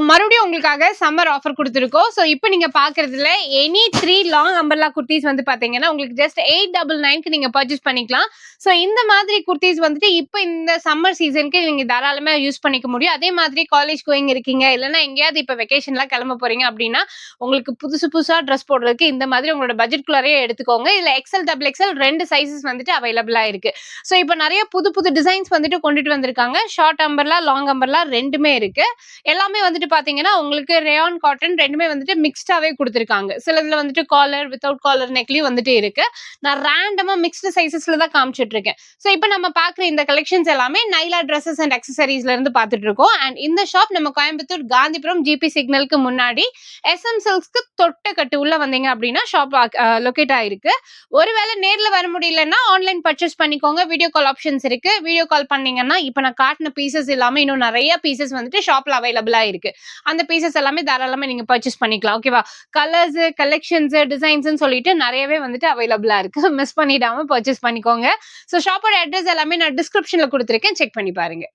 மறுபடியும் உங்களுக்காக summer offer குடுத்துருக்கோம். இப்ப நீங்க பார்க்கறதுல எனி 3 லாங் அம்பர்லா குர்தீஸ் வந்து பார்த்தீங்கன்னா, உங்களுக்கு ஜஸ்ட் 899க்கு நீங்க பர்ச்சேஸ் பண்ணிக்கலாம். இந்த மாதிரி குர்தீஸ் வந்துட்டு இப்ப இந்த சம்மர் சீசனுக்கு நீங்க தாராளமா யூஸ் பண்ணிக்க முடியும். அதே மாதிரி காலேஜ் கோயிங் இருக்கீங்க, இல்லன்னா எங்கேயாவது இப்ப வெகேஷன்லாம் கிளம்ப போறீங்க அப்படின்னா, உங்களுக்கு புதுசு புதுசா ட்ரெஸ் போடுறதுக்கு இந்த மாதிரி உங்களோட பட்ஜெட்குள்ளாரயே எடுத்துக்கோங்க. இதுல எக்ஸ்எல், டபுள் எக்ஸ்எல் 2 சைஸஸ் வந்துட்டு அவைலபிளா இருக்கு. இப்ப நெறைய புது புது டிசைன்ஸ் வந்துட்டு கொண்டுட்டு வந்திருக்காங்க. ஷார்ட் அம்பர்லா, லாங் அம்பர்லா 2மே இருக்கு. எல்லாமே வந்துட்டு பாத்தீங்கன்னா உங்களுக்கு ரேயான் காட்டன் 2மே வந்துட்டு மிக்ஸ்டாவே கொடுத்திருக்காங்க. சிலதுல வந்துட்டு காலர் வித்தவுட் காலர் நெக்லயும் வந்துட்டு இருக்கு. நான் ரேண்டமா மிக்ஸ்டு சைஸஸ்ல தான் காமிச்சிட்டு இருக்கேன். இப்போ நம்ம பாக்குற இந்த கலெக்ஷன்ஸ் எல்லாமே நைலா ட்ரெஸ்ஸஸ் அண்ட் அக்சசரிஸ்ல இருந்து பாத்துட்டு இருக்கோம். அண்ட் இந்த ஷாப் நம்ம கோயம்புத்தூர் காந்திபுரம் ஜிபி சிக்னலுக்கு முன்னாடி SM சில்க்ஸ்க்கு தொட்ட கட்டு உள்ள வந்தீங்க அப்படின்னா ஷாப் லொகேட் ஆயிருக்கு. ஒருவேளை நேர்ல வர முடியலன்னா ஆன்லைன் பர்ச்சேஸ் பண்ணிக்கோங்க. வீடியோ கால் ஆப்ஷன்ஸ் இருக்கு. வீடியோ கால் பண்ணீங்கன்னா இப்ப நான் காட்டின பீசஸ் இல்லாம இன்னும் நிறைய பீசஸ் வந்துட்டு ஷாப்ல அவைலபிளா இருக்கு. அந்த பீசஸ் எல்லாமே தாராளமா நீங்க பர்ச்சேஸ் பண்ணிக்கலாம். ஓகேவா? கலர்ஸ், கலெக்ஷன்ஸ், டிசைன்ஸ்னு சொல்லிட்டு நிறையவே வந்துட்டு அவைலபிளா இருக்கு. மிஸ் பண்ணிடாம பர்ச்சேஸ் பண்ணிக்கோங்க. ஷாப்போட அட்ரஸ் எல்லாமே நான் டிஸ்கிரிப்ஷன்ல கொடுத்திருக்கேன். செக் பண்ணி பாருங்க.